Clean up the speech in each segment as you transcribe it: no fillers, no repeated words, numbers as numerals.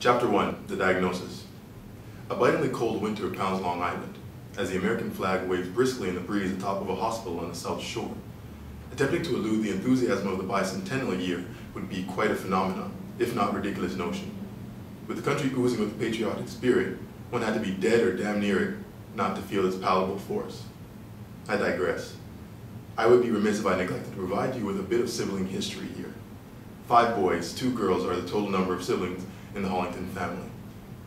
Chapter 1, The Diagnosis. A bitingly cold winter pounds Long Island, as the American flag waves briskly in the breeze atop of a hospital on the South Shore. Attempting to elude the enthusiasm of the bicentennial year would be quite a phenomenon, if not ridiculous notion. With the country oozing with patriotic spirit, one had to be dead or damn near it not to feel its palpable force. I digress. I would be remiss if I neglected to provide you with a bit of sibling history here. 5 boys, 2 girls are the total number of siblings in the Hollington family.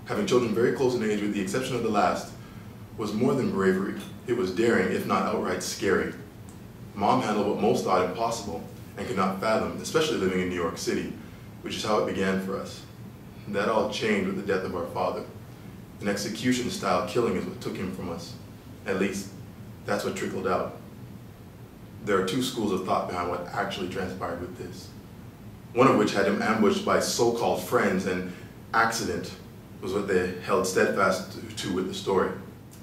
Having children very close in age with the exception of the last was more than bravery. It was daring, if not outright scary. Mom handled what most thought impossible and could not fathom, especially living in New York City, which is how it began for us. That all changed with the death of our father. An execution-style killing is what took him from us. At least, that's what trickled out. There are 2 schools of thought behind what actually transpired with this. One of which had him ambushed by so-called friends, and accident was what they held steadfast to with the story.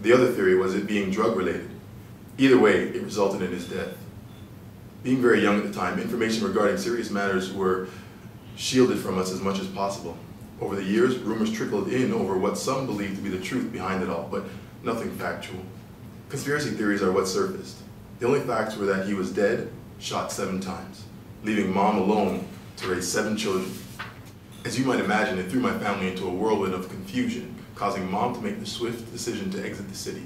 The other theory was it being drug-related. Either way, it resulted in his death. Being very young at the time, information regarding serious matters were shielded from us as much as possible. Over the years, rumors trickled in over what some believed to be the truth behind it all, but nothing factual. Conspiracy theories are what surfaced. The only facts were that he was dead, shot 7 times, leaving Mom alone to raise 7 children. As you might imagine, it threw my family into a whirlwind of confusion, causing Mom to make the swift decision to exit the city.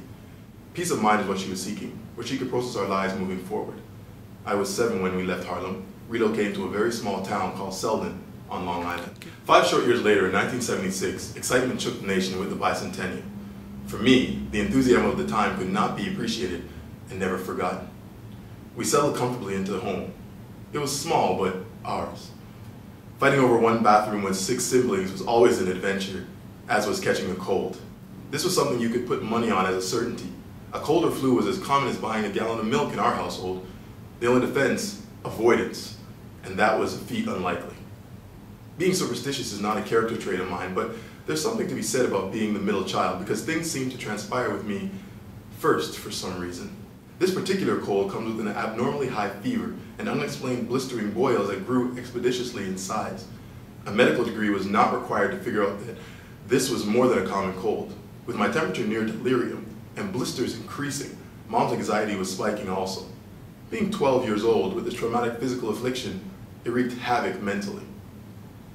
Peace of mind is what she was seeking, where she could process our lives moving forward. I was 7 when we left Harlem, relocating to a very small town called Selden on Long Island. 5 short years later, in 1976, excitement shook the nation with the bicentennial. For me, the enthusiasm of the time could not be appreciated and never forgotten. We settled comfortably into the home. It was small, but ours. Fighting over one bathroom with 6 siblings was always an adventure, as was catching a cold. This was something you could put money on as a certainty. A cold or flu was as common as buying a gallon of milk in our household. The only defense, avoidance, and that was a feat unlikely. Being superstitious is not a character trait of mine, but there's something to be said about being the middle child, because things seem to transpire with me first for some reason. This particular cold comes with an abnormally high fever and unexplained blistering boils that grew expeditiously in size. A medical degree was not required to figure out that this was more than a common cold. With my temperature near delirium and blisters increasing, Mom's anxiety was spiking also. Being 12 years old with this traumatic physical affliction, it wreaked havoc mentally.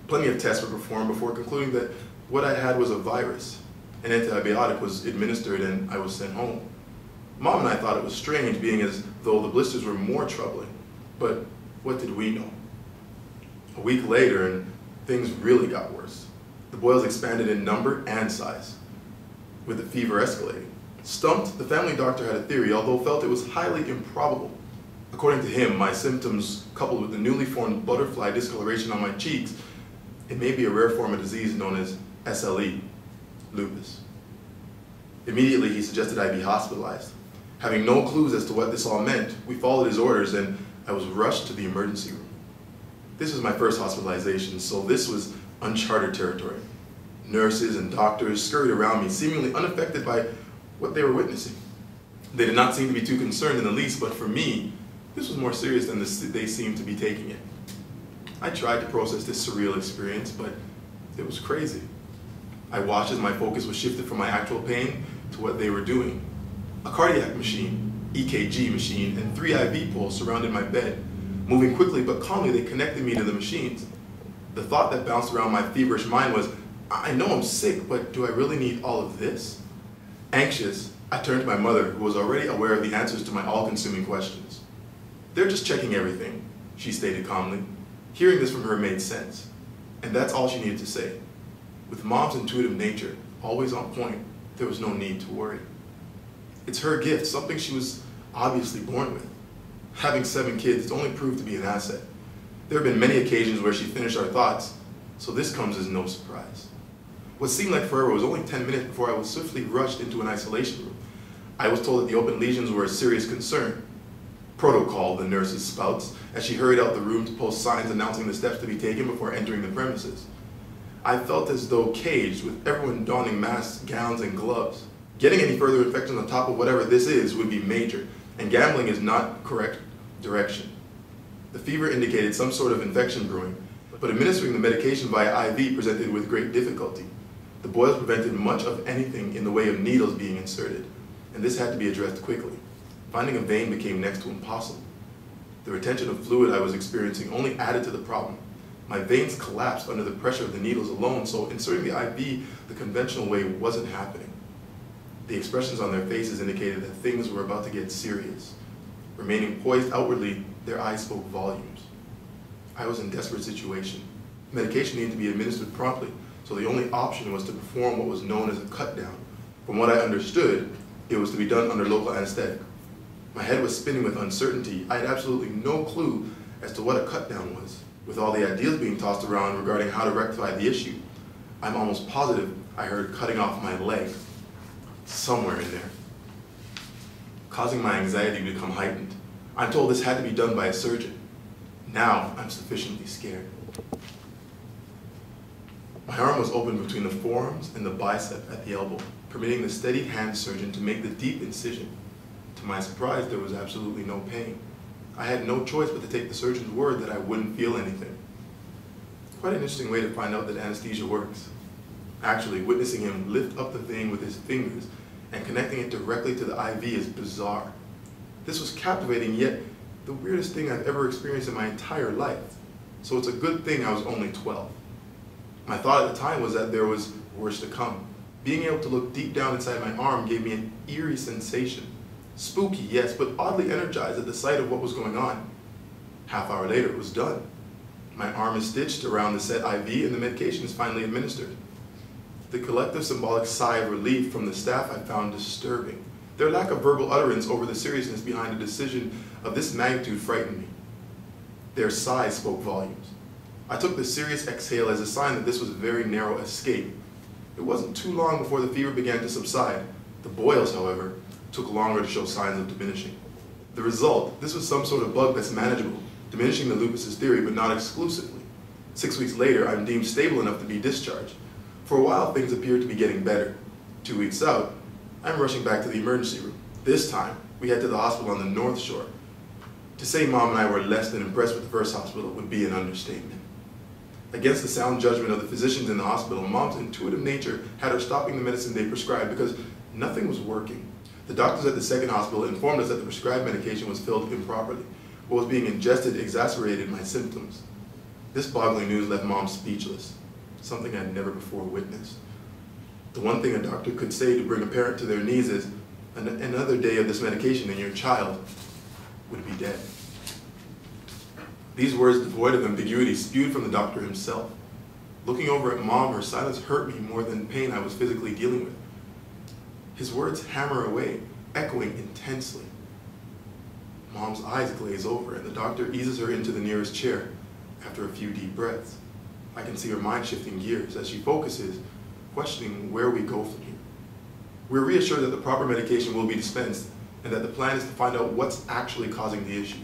Plenty of tests were performed before concluding that what I had was a virus. An antibiotic was administered and I was sent home. Mom and I thought it was strange, being as though the blisters were more troubling. But what did we know? A week later, and things really got worse. The boils expanded in number and size, with the fever escalating. Stumped, the family doctor had a theory, although felt it was highly improbable. According to him, my symptoms, coupled with the newly formed butterfly discoloration on my cheeks, it may be a rare form of disease known as SLE, lupus. Immediately, he suggested I be hospitalized. Having no clues as to what this all meant, we followed his orders and I was rushed to the emergency room. This was my first hospitalization, so this was uncharted territory. Nurses and doctors scurried around me, seemingly unaffected by what they were witnessing. They did not seem to be too concerned in the least, but for me, this was more serious than they seemed to be taking it. I tried to process this surreal experience, but it was crazy. I watched as my focus was shifted from my actual pain to what they were doing. A cardiac machine, EKG machine, and 3 IV poles surrounded my bed. Moving quickly but calmly, they connected me to the machines. The thought that bounced around my feverish mind was, I know I'm sick, but do I really need all of this? Anxious, I turned to my mother, who was already aware of the answers to my all-consuming questions. They're just checking everything, she stated calmly. Hearing this from her made sense, and that's all she needed to say. With Mom's intuitive nature always on point, there was no need to worry. It's her gift, something she was obviously born with. Having 7 kids only proved to be an asset. There have been many occasions where she finished our thoughts, so this comes as no surprise. What seemed like forever was only 10 minutes before I was swiftly rushed into an isolation room. I was told that the open lesions were a serious concern. Protocol, the nurses spouts, as she hurried out the room to post signs announcing the steps to be taken before entering the premises. I felt as though caged, with everyone donning masks, gowns, and gloves. Getting any further infection on top of whatever this is would be major, and gambling is not correct direction. The fever indicated some sort of infection brewing, but administering the medication via IV presented with great difficulty. The boils prevented much of anything in the way of needles being inserted, and this had to be addressed quickly. Finding a vein became next to impossible. The retention of fluid I was experiencing only added to the problem. My veins collapsed under the pressure of the needles alone, so inserting the IV the conventional way wasn't happening. The expressions on their faces indicated that things were about to get serious. Remaining poised outwardly, their eyes spoke volumes. I was in a desperate situation. Medication needed to be administered promptly, so the only option was to perform what was known as a cut-down. From what I understood, it was to be done under local anesthetic. My head was spinning with uncertainty. I had absolutely no clue as to what a cut-down was. With all the ideas being tossed around regarding how to rectify the issue, I'm almost positive I heard cutting off my leg somewhere in there, causing my anxiety to become heightened. I'm told this had to be done by a surgeon. Now I'm sufficiently scared. My arm was open between the forearms and the bicep at the elbow, permitting the steady hand surgeon to make the deep incision. To my surprise, there was absolutely no pain. I had no choice but to take the surgeon's word that I wouldn't feel anything. Quite an interesting way to find out that anesthesia works. Actually, witnessing him lift up the vein with his fingers and connecting it directly to the IV is bizarre. This was captivating, yet the weirdest thing I've ever experienced in my entire life. So it's a good thing I was only 12. My thought at the time was that there was worse to come. Being able to look deep down inside my arm gave me an eerie sensation. Spooky, yes, but oddly energized at the sight of what was going on. Half hour later, it was done. My arm is stitched around the set IV and the medication is finally administered. The collective symbolic sigh of relief from the staff I found disturbing. Their lack of verbal utterance over the seriousness behind a decision of this magnitude frightened me. Their sighs spoke volumes. I took the serious exhale as a sign that this was a very narrow escape. It wasn't too long before the fever began to subside. The boils, however, took longer to show signs of diminishing. The result, this was some sort of bug that's manageable, diminishing the lupus's theory, but not exclusively. 6 weeks later, I'm deemed stable enough to be discharged. For a while, things appeared to be getting better. 2 weeks out, I'm rushing back to the emergency room. This time, we head to the hospital on the North Shore. To say Mom and I were less than impressed with the first hospital would be an understatement. Against the sound judgment of the physicians in the hospital, Mom's intuitive nature had her stopping the medicine they prescribed because nothing was working. The doctors at the second hospital informed us that the prescribed medication was filled improperly. What was being ingested exacerbated my symptoms. This boggling news left Mom speechless, something I'd never before witnessed. The one thing a doctor could say to bring a parent to their knees is, another day of this medication and your child would be dead. These words, devoid of ambiguity, spewed from the doctor himself. Looking over at Mom, her silence hurt me more than pain I was physically dealing with. His words hammer away, echoing intensely. Mom's eyes glaze over, and the doctor eases her into the nearest chair after a few deep breaths. I can see her mind shifting gears as she focuses, questioning where we go from here. We're reassured that the proper medication will be dispensed and that the plan is to find out what's actually causing the issue.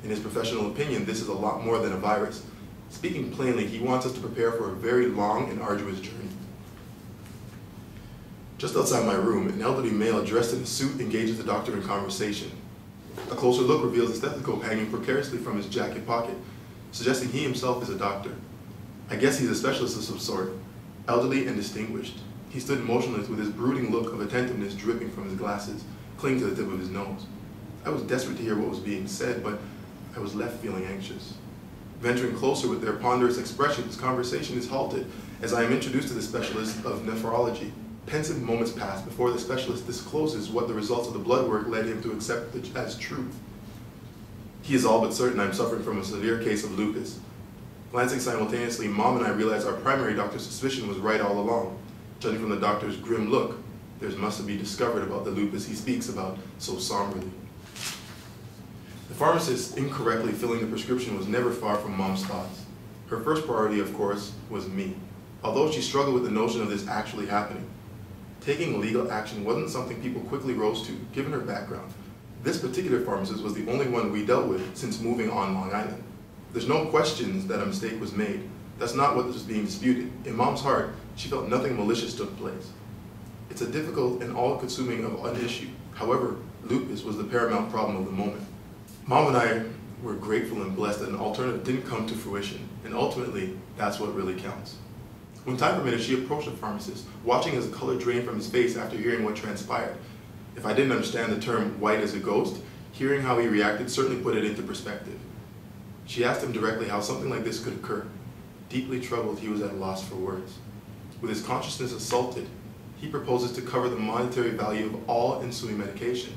In his professional opinion, this is a lot more than a virus. Speaking plainly, he wants us to prepare for a very long and arduous journey. Just outside my room, an elderly male dressed in a suit engages the doctor in conversation. A closer look reveals a stethoscope hanging precariously from his jacket pocket, suggesting he himself is a doctor. I guess he's a specialist of some sort, elderly and distinguished. He stood motionless with his brooding look of attentiveness dripping from his glasses, clinging to the tip of his nose. I was desperate to hear what was being said, but I was left feeling anxious. Venturing closer with their ponderous expressions, conversation is halted as I am introduced to the specialist of nephrology. Pensive moments pass before the specialist discloses what the results of the blood work led him to accept as truth. He is all but certain I'm suffering from a severe case of lupus. Glancing simultaneously, Mom and I realize our primary doctor's suspicion was right all along. Judging from the doctor's grim look, there's much to be discovered about the lupus he speaks about so somberly. The pharmacist incorrectly filling the prescription was never far from Mom's thoughts. Her first priority, of course, was me, although she struggled with the notion of this actually happening. Taking legal action wasn't something people quickly rose to, given her background. This particular pharmacist was the only one we dealt with since moving on Long Island. There's no questions that a mistake was made. That's not what was being disputed. In Mom's heart, she felt nothing malicious took place. It's a difficult and all-consuming of an issue. However, lupus was the paramount problem of the moment. Mom and I we're grateful and blessed that an alternative didn't come to fruition, and ultimately, that's what really counts. When time permitted, she approached the pharmacist, watching as the color drained from his face after hearing what transpired. If I didn't understand the term white as a ghost, hearing how he reacted certainly put it into perspective. She asked him directly how something like this could occur. Deeply troubled, he was at a loss for words. With his consciousness assaulted, he proposes to cover the monetary value of all ensuing medication,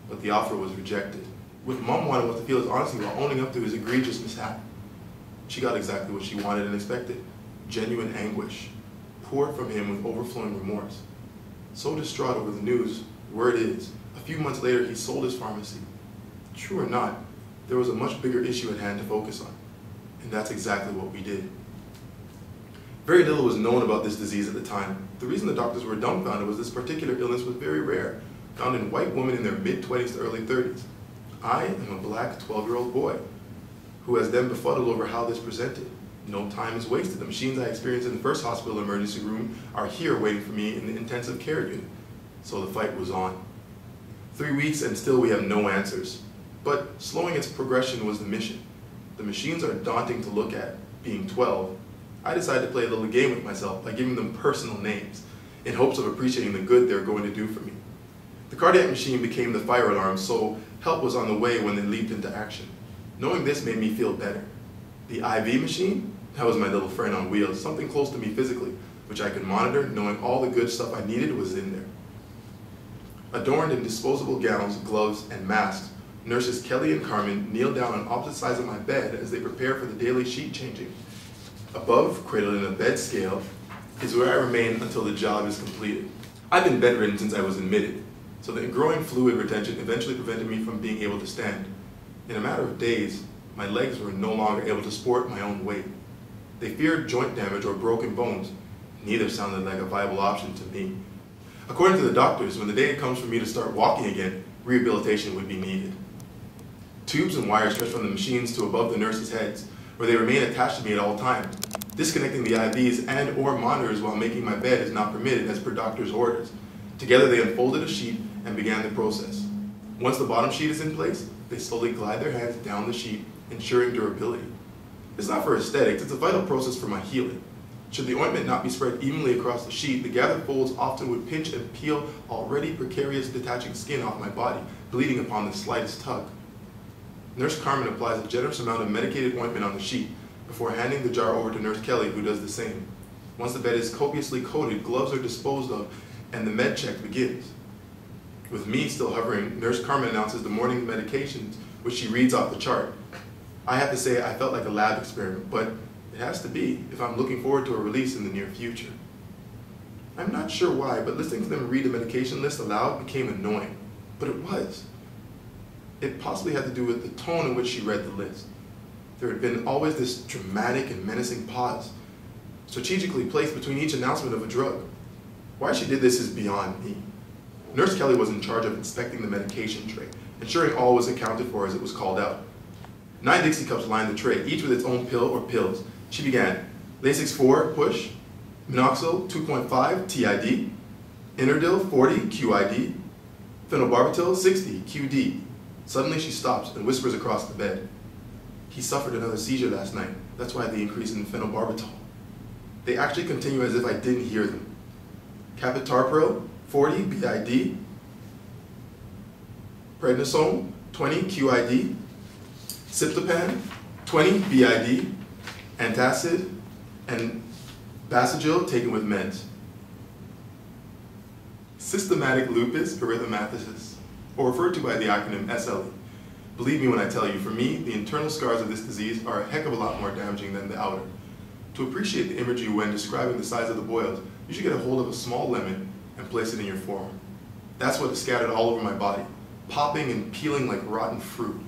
but the offer was rejected. With Mom wanting what to feel his honesty while owning up to his egregious mishap, she got exactly what she wanted and expected. Genuine anguish poured from him with overflowing remorse. So distraught over the news, word is, a few months later he sold his pharmacy. True or not, there was a much bigger issue at hand to focus on, and that's exactly what we did. Very little was known about this disease at the time. The reason the doctors were dumbfounded was this particular illness was very rare, found in white women in their mid-20s to early 30s. I am a black 12-year-old boy who has then befuddled over how this presented. No time is wasted. The machines I experienced in the first hospital emergency room are here waiting for me in the intensive care unit. So the fight was on. 3 weeks and still we have no answers. But slowing its progression was the mission. The machines are daunting to look at. Being 12, I decided to play a little game with myself by giving them personal names in hopes of appreciating the good they're going to do for me. The cardiac machine became the fire alarm, so help was on the way when they leaped into action. Knowing this made me feel better. The IV machine? That was my little friend on wheels, something close to me physically, which I could monitor, knowing all the good stuff I needed was in there. Adorned in disposable gowns, gloves, and masks, nurses Kelly and Carmen kneel down on opposite sides of my bed as they prepare for the daily sheet changing. Above, cradled in a bed scale, is where I remain until the job is completed. I've been bedridden since I was admitted, so the growing fluid retention eventually prevented me from being able to stand. In a matter of days, my legs were no longer able to support my own weight. They feared joint damage or broken bones. Neither sounded like a viable option to me. According to the doctors, when the day comes for me to start walking again, rehabilitation would be needed. Tubes and wires stretch from the machines to above the nurses' heads, where they remain attached to me at all times. Disconnecting the IVs and/or monitors while making my bed is not permitted as per doctor's orders. Together they unfolded a sheet and began the process. Once the bottom sheet is in place, they slowly glide their hands down the sheet, ensuring durability. It's not for aesthetics, it's a vital process for my healing. Should the ointment not be spread evenly across the sheet, the gathered folds often would pinch and peel already precarious detaching skin off my body, bleeding upon the slightest tug. Nurse Carmen applies a generous amount of medicated ointment on the sheet before handing the jar over to Nurse Kelly, who does the same. Once the bed is copiously coated, gloves are disposed of, and the med check begins. With me still hovering, Nurse Carmen announces the morning medications, which she reads off the chart. I have to say I felt like a lab experiment, but it has to be if I'm looking forward to a release in the near future. I'm not sure why, but listening to them read the medication list aloud became annoying, but it was. It possibly had to do with the tone in which she read the list. There had been always this dramatic and menacing pause, strategically placed between each announcement of a drug. Why she did this is beyond me. Nurse Kelly was in charge of inspecting the medication tray, ensuring all was accounted for as it was called out. 9 Dixie cups lined the tray, each with its own pill or pills. She began, Lasix 4, push, Minoxidil 2.5, TID, Inerdil 40, QID, Phenobarbital 60, QD. Suddenly she stops and whispers across the bed. He suffered another seizure last night. That's why the increase in phenobarbital. They actually continue as if I didn't hear them. Capitarpril 40, BID, Prednisone 20, QID, Ciptopan 20, BID, Antacid, and Basagil taken with meds. Systematic lupus erythematosus, or referred to by the acronym SLE. Believe me when I tell you, for me, the internal scars of this disease are a heck of a lot more damaging than the outer. To appreciate the imagery when describing the size of the boils, you should get a hold of a small lemon and place it in your forearm. That's what is scattered all over my body, popping and peeling like rotten fruit.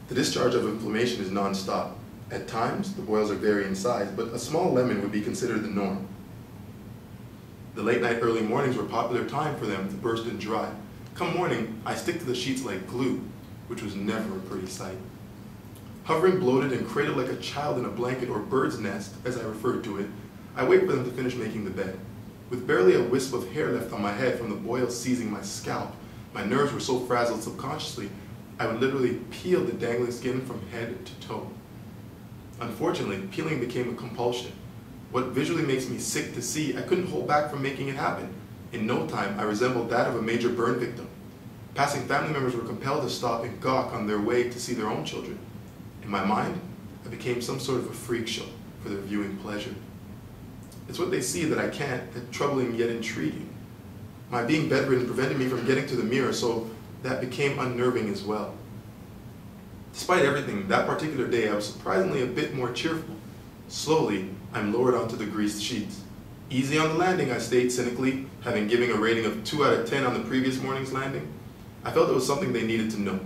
The discharge of inflammation is non-stop. At times, the boils are vary in size, but a small lemon would be considered the norm. The late night, early mornings were a popular time for them to burst and dry. Come morning, I stick to the sheets like glue, which was never a pretty sight. Hovering, bloated, and cradled like a child in a blanket or bird's nest, as I referred to it, I wait for them to finish making the bed. With barely a wisp of hair left on my head from the boils seizing my scalp, my nerves were so frazzled subconsciously, I would literally peel the dangling skin from head to toe. Unfortunately, peeling became a compulsion. What visually makes me sick to see, I couldn't hold back from making it happen. In no time, I resembled that of a major burn victim. Passing family members were compelled to stop and gawk on their way to see their own children. In my mind, I became some sort of a freak show for their viewing pleasure. It's what they see that I can't, that troubling yet intriguing. My being bedridden prevented me from getting to the mirror, so that became unnerving as well. Despite everything, that particular day I was surprisingly a bit more cheerful. Slowly, I'm lowered onto the greased sheets. Easy on the landing, I state cynically, having given a rating of 2 out of 10 on the previous morning's landing. I felt it was something they needed to know.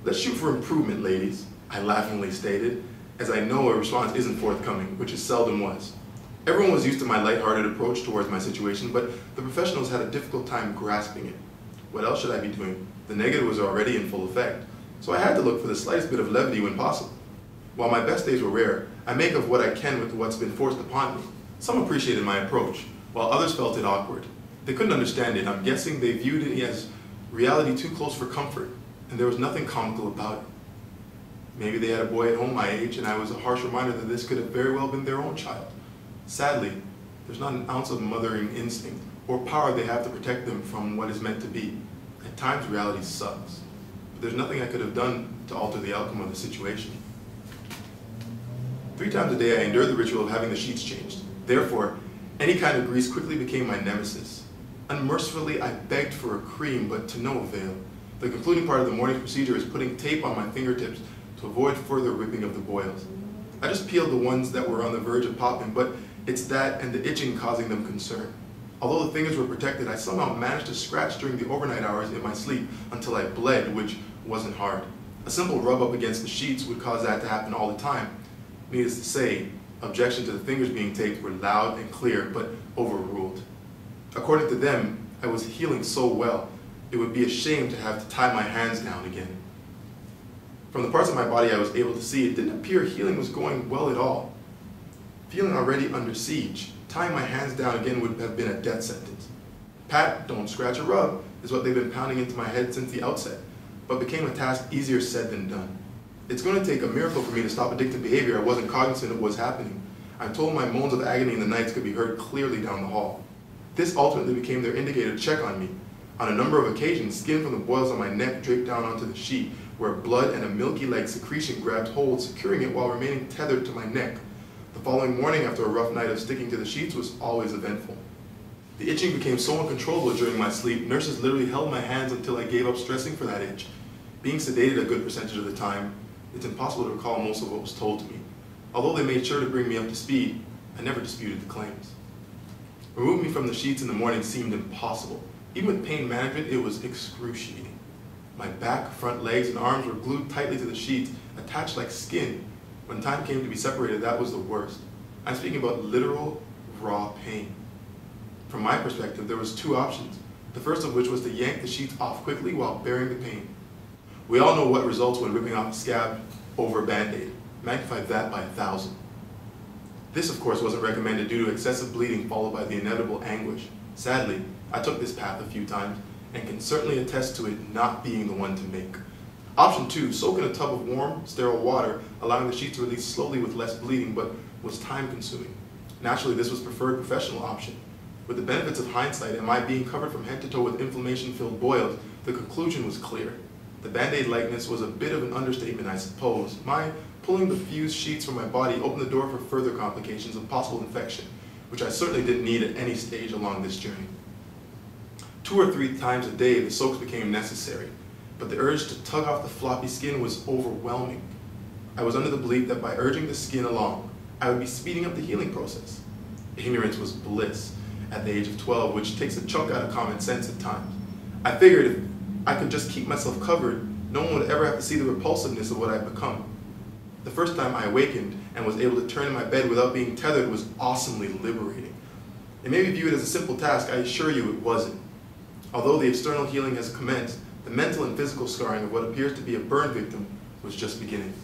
Let's shoot for improvement, ladies, I laughingly stated, as I know a response isn't forthcoming, which it seldom was. Everyone was used to my lighthearted approach towards my situation, but the professionals had a difficult time grasping it. What else should I be doing? The negative was already in full effect, so I had to look for the slightest bit of levity when possible. While my best days were rare, I make of what I can with what's been forced upon me. Some appreciated my approach, while others felt it awkward. They couldn't understand it. I'm guessing they viewed it as reality too close for comfort, and there was nothing comical about it. Maybe they had a boy at home my age, and I was a harsh reminder that this could have very well been their own child. Sadly, there's not an ounce of mothering instinct or power they have to protect them from what is meant to be. At times, reality sucks, but there's nothing I could have done to alter the outcome of the situation. 3 times a day, I endured the ritual of having the sheets changed. Therefore, any kind of grease quickly became my nemesis. Unmercifully, I begged for a cream, but to no avail. The concluding part of the morning's procedure is putting tape on my fingertips to avoid further ripping of the boils. I just peeled the ones that were on the verge of popping, but it's that and the itching causing them concern. Although the fingers were protected, I somehow managed to scratch during the overnight hours in my sleep until I bled, which wasn't hard. A simple rub up against the sheets would cause that to happen all the time. Needless to say, objections to the fingers being taped were loud and clear, but overruled. According to them, I was healing so well, it would be a shame to have to tie my hands down again. From the parts of my body I was able to see, it didn't appear healing was going well at all. Feeling already under siege, tying my hands down again would have been a death sentence. Pat, don't scratch or rub, is what they've been pounding into my head since the outset, but became a task easier said than done. It's going to take a miracle for me to stop addictive behavior. I wasn't cognizant of what was happening. I'm told my moans of agony in the nights could be heard clearly down the hall. This ultimately became their indicator to check on me. On a number of occasions, skin from the boils on my neck draped down onto the sheet, where blood and a milky-like secretion grabbed hold, securing it while remaining tethered to my neck. The following morning, after a rough night of sticking to the sheets, was always eventful. The itching became so uncontrollable during my sleep, nurses literally held my hands until I gave up stressing for that itch. Being sedated a good percentage of the time, it's impossible to recall most of what was told to me. Although they made sure to bring me up to speed, I never disputed the claims. Removing me from the sheets in the morning seemed impossible. Even with pain management, it was excruciating. My back, front legs, and arms were glued tightly to the sheets, attached like skin. When time came to be separated, that was the worst. I'm speaking about literal, raw pain. From my perspective, there was 2 options, the first of which was to yank the sheets off quickly while bearing the pain. We all know what results when ripping off a scab over a Band-Aid. Magnify that by 1,000. This, of course, wasn't recommended due to excessive bleeding followed by the inevitable anguish. Sadly, I took this path a few times and can certainly attest to it not being the one to make. Option 2, soak in a tub of warm, sterile water, allowing the sheet to release slowly with less bleeding, but was time-consuming. Naturally, this was preferred professional option. With the benefits of hindsight and my being covered from head to toe with inflammation-filled boils, the conclusion was clear. The Band-Aid likeness was a bit of an understatement, I suppose. My pulling the fused sheets from my body opened the door for further complications of possible infection, which I certainly didn't need at any stage along this journey. 2 or 3 times a day, the soaks became necessary, but the urge to tug off the floppy skin was overwhelming. I was under the belief that by urging the skin along, I would be speeding up the healing process. Ignorance was bliss at the age of 12, which takes a chunk out of common sense at times. I figured if I could just keep myself covered, no one would ever have to see the repulsiveness of what I've become. The first time I awakened and was able to turn in my bed without being tethered was awesomely liberating. It may be viewed as a simple task, I assure you it wasn't. Although the external healing has commenced, the mental and physical scarring of what appears to be a burn victim was just beginning.